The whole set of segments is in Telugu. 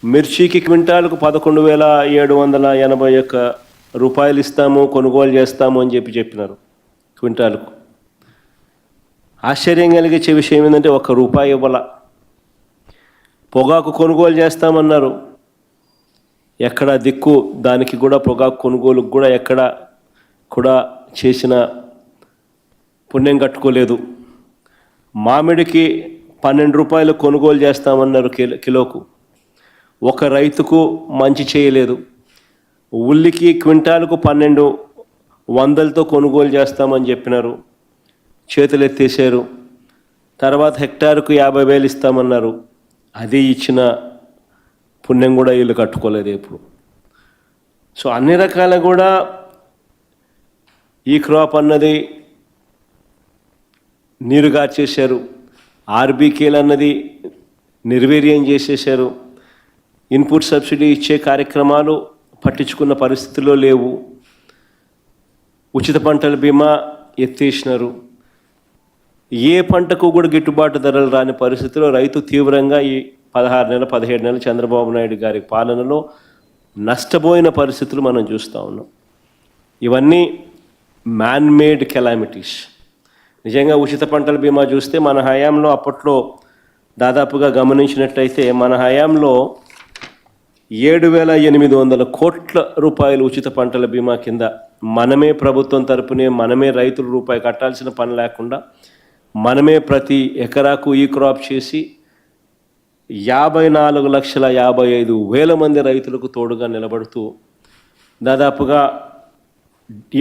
మిర్చికి క్వింటాలకు 11,781 రూపాయలు ఇస్తాము, కొనుగోలు చేస్తాము అని చెప్పినారు క్వింటాలకు. ఆశ్చర్యం కలిగించే విషయం ఏంటంటే ₹1 ఇవ్వాల. పొగాకు కొనుగోలు చేస్తామన్నారు, ఎక్కడ దిక్కు దానికి కూడా, పొగాకు కొనుగోలుకు కూడా ఎక్కడ కూడా చేసిన పుణ్యం కట్టుకోలేదు. మామిడికి ₹12 కొనుగోలు చేస్తామన్నారు కిలోకు, ఒక రైతుకు మంచి చేయలేదు. ఉల్లికి క్వింటాలకు 1200తో కొనుగోలు చేస్తామని చెప్పినారు, చేతులు ఎత్తేసారు. తర్వాత హెక్టారుకు 50,000 ఇస్తామన్నారు, అది ఇచ్చిన పుణ్యం కూడా వీళ్ళు కట్టుకోలేదు ఎప్పుడు. సో అన్ని రకాల కూడా ఈ క్రాప్ అన్నది నీరుగార్చేశారు. ఆర్బీకేలు అన్నది నిర్వీర్యం చేసేశారు. ఇన్పుట్ సబ్సిడీ ఇచ్చే కార్యక్రమాలు పట్టించుకున్న పరిస్థితుల్లో లేవు. ఉచిత పంటల బీమా ఎత్తేసినారు. ఏ పంటకు కూడా గిట్టుబాటు ధరలు రాని పరిస్థితిలో రైతు తీవ్రంగా ఈ 16 నెలలు 17 నెలలు చంద్రబాబు నాయుడు గారి పాలనలో నష్టపోయిన పరిస్థితులు మనం చూస్తూ ఉన్నాం. ఇవన్నీ మ్యాన్మేడ్ కెలామిటీస్. నిజంగా ఉచిత పంటల బీమా చూస్తే మన హయాంలో అప్పట్లో దాదాపుగా గమనించినట్టయితే మన హయాంలో 7,800 కోట్ల రూపాయలు ఉచిత పంటల బీమా కింద మనమే ప్రభుత్వం తరపునే మనమే రైతులు రూపాయి కట్టాల్సిన పని లేకుండా మనమే ప్రతి ఎకరాకు ఈ క్రాప్ చేసి 54,55,000 మంది రైతులకు తోడుగా నిలబడుతూ దాదాపుగా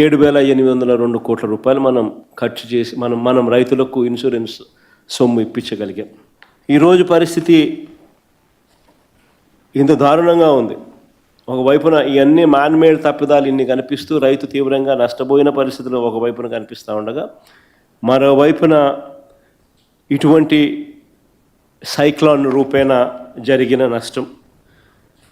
7,802 కోట్ల రూపాయలు మనం ఖర్చు చేసి మనం రైతులకు ఇన్సూరెన్స్ సొమ్ము ఇప్పించగలిగాం. ఈరోజు పరిస్థితి ఇంత దారుణంగా ఉంది. ఒకవైపున ఇవన్నీ మ్యాన్మేడ్ తప్పిదాలు ఇన్ని కనిపిస్తూ రైతు తీవ్రంగా నష్టపోయిన పరిస్థితులు ఒకవైపున కనిపిస్తూ ఉండగా, మరోవైపున ఇటువంటి సైక్లాన్ రూపేణ జరిగిన నష్టం